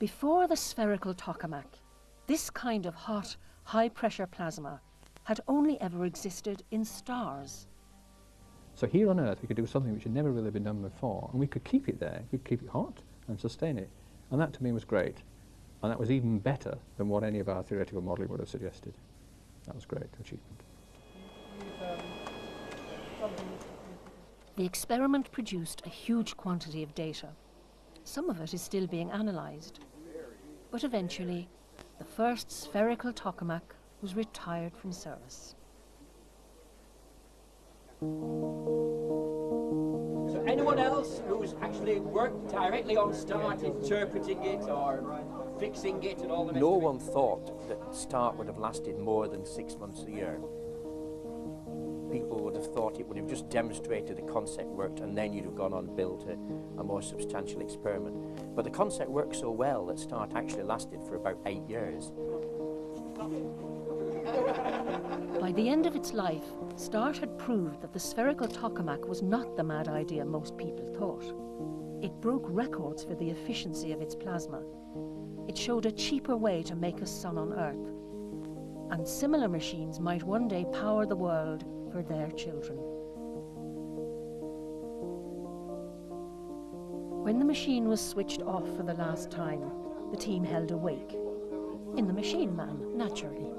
Before the spherical tokamak, this kind of hot, high-pressure plasma had only ever existed in stars. So here on Earth we could do something which had never really been done before, and we could keep it there, we could keep it hot and sustain it. And that to me was great. And that was even better than what any of our theoretical modelling would have suggested. That was a great achievement. The experiment produced a huge quantity of data. Some of it is still being analysed. But eventually, the first spherical tokamak was retired from service. So anyone else who's actually worked directly on START, interpreting it or fixing it and all the rest No of it? one thought that START would have lasted more than 6 months a year. People would have thought it would have just demonstrated the concept worked, and then you'd have gone on and built a more substantial experiment. But the concept worked so well that START actually lasted for about 8 years. By the end of its life, START had proved that the spherical tokamak was not the mad idea most people thought. It broke records for the efficiency of its plasma. It showed a cheaper way to make a sun on Earth. And similar machines might one day power the world for their children. When the machine was switched off for the last time, the team held a wake. In the machine man, naturally.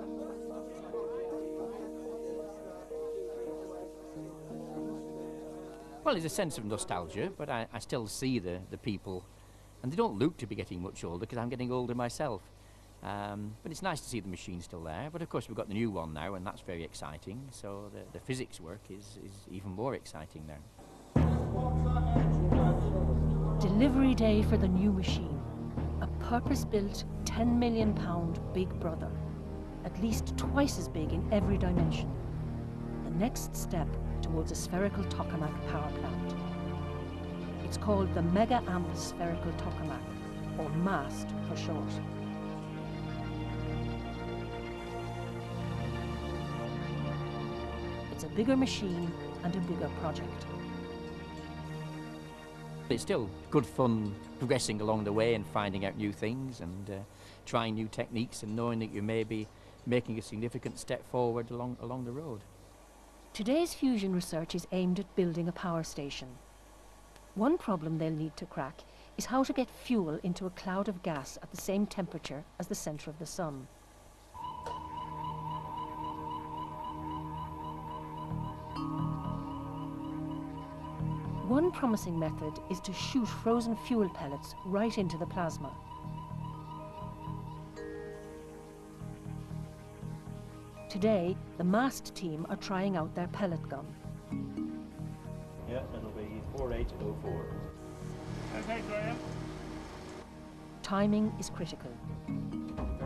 Well, there's a sense of nostalgia, but I still see the people, and they don't look to be getting much older because I'm getting older myself. But it's nice to see the machine still there. But of course we've got the new one now, and that's very exciting. So the physics work is even more exciting now. Delivery day for the new machine. A purpose-built £10 million Big Brother. At least twice as big in every dimension. The next step towards a spherical tokamak power plant. It's called the Mega Amp Spherical Tokamak, or MAST for short. It's a bigger machine and a bigger project. It's still good fun progressing along the way and finding out new things and trying new techniques and knowing that you may be making a significant step forward along the road. Today's fusion research is aimed at building a power station. One problem they'll need to crack is how to get fuel into a cloud of gas at the same temperature as the centre of the sun. One promising method is to shoot frozen fuel pellets right into the plasma. Today, the MAST team are trying out their pellet gun. Yeah, it'll be 4804. Okay, Graham. Timing is critical.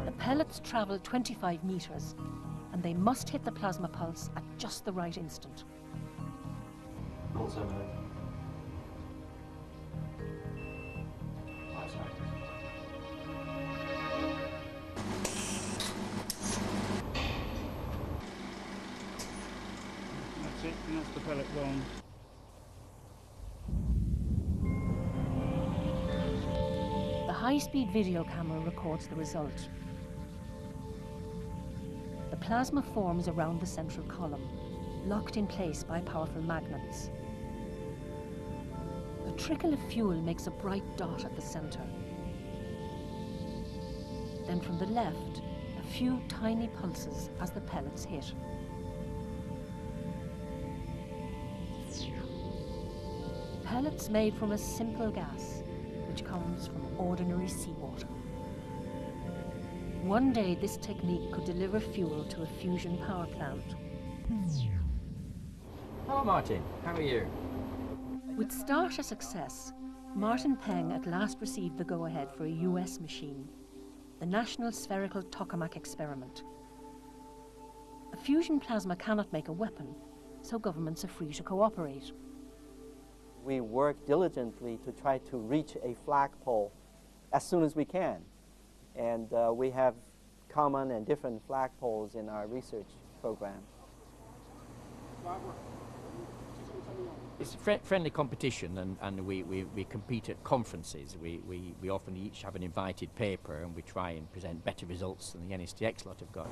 The pellets travel 25 metres, and they must hit the plasma pulse at just the right instant. All 7. That's it, and that's the pellet gone. The high-speed video camera records the result. The plasma forms around the central column, locked in place by powerful magnets. A trickle of fuel makes a bright dot at the center. Then from the left, a few tiny pulses as the pellets hit. Pellets made from a simple gas, which comes from ordinary seawater. One day this technique could deliver fuel to a fusion power plant. Hello Martin, how are you? With START a success, Martin Peng at last received the go-ahead for a US machine, the National Spherical Tokamak Experiment. A fusion plasma cannot make a weapon, so governments are free to cooperate. We work diligently to try to reach a flagpole as soon as we can. And we have common and different flagpoles in our research program. It's friendly competition, and we compete at conferences. We often each have an invited paper, and we try and present better results than the NSTX lot have got.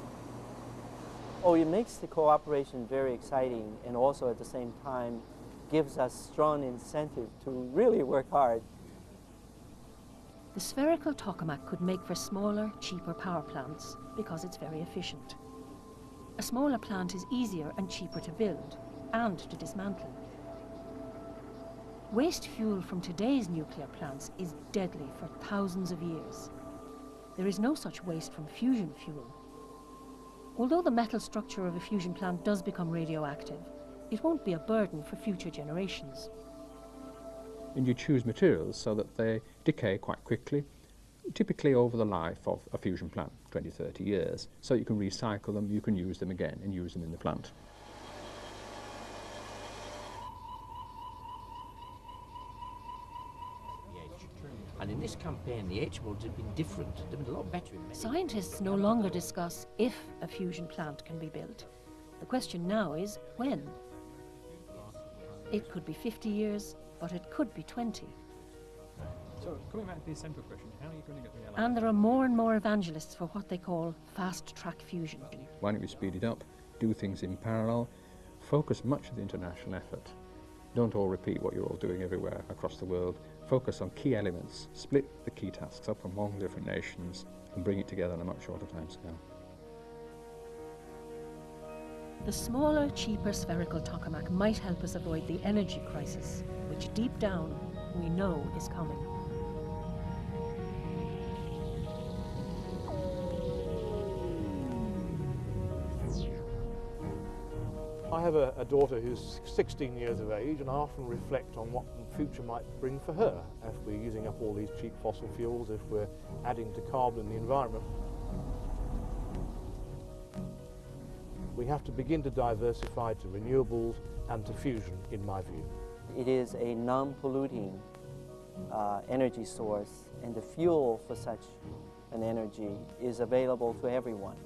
Oh, it makes the cooperation very exciting, and also at the same time gives us strong incentive to really work hard. The spherical tokamak could make for smaller, cheaper power plants because it's very efficient. A smaller plant is easier and cheaper to build and to dismantle. Waste fuel from today's nuclear plants is deadly for thousands of years. There is no such waste from fusion fuel. Although the metal structure of a fusion plant does become radioactive, it won't be a burden for future generations. And you choose materials so that they decay quite quickly, typically over the life of a fusion plant, 20, 30 years. So you can recycle them, you can use them again and use them in the plant. And in this campaign, the H-modes have been different. They've been a lot better in many. Scientists no longer discuss if a fusion plant can be built. The question now is when. It could be 50 years, but it could be 20. So coming back to the central question, how are you going to get the LI? And there are more and more evangelists for what they call fast-track fusion. Why don't we speed it up, do things in parallel, focus much of the international effort. Don't all repeat what you're all doing everywhere across the world. Focus on key elements, split the key tasks up among different nations and bring it together in a much shorter time scale. The smaller, cheaper spherical tokamak might help us avoid the energy crisis, which deep down we know is coming. I have a daughter who's 16 years of age, and I often reflect on what the future might bring for her if we're using up all these cheap fossil fuels, if we're adding to carbon in the environment. We have to begin to diversify to renewables and to fusion, in my view. It is a non-polluting energy source, and the fuel for such an energy is available to everyone.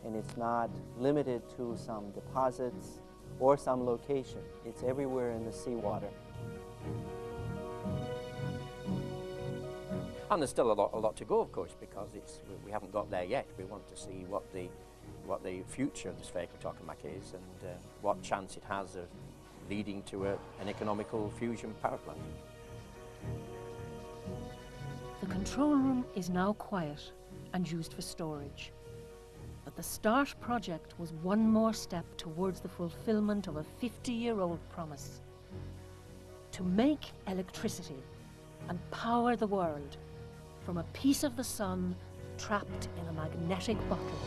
And it's not limited to some deposits or some location. It's everywhere in the seawater. And there's still a lot to go, of course, because we haven't got there yet. We want to see what the future of the spherical tokamak is, and what chance it has of leading to an economical fusion power plant. The control room is now quiet and used for storage. But the START project was one more step towards the fulfillment of a 50-year-old promise: to make electricity and power the world from a piece of the sun trapped in a magnetic bottle.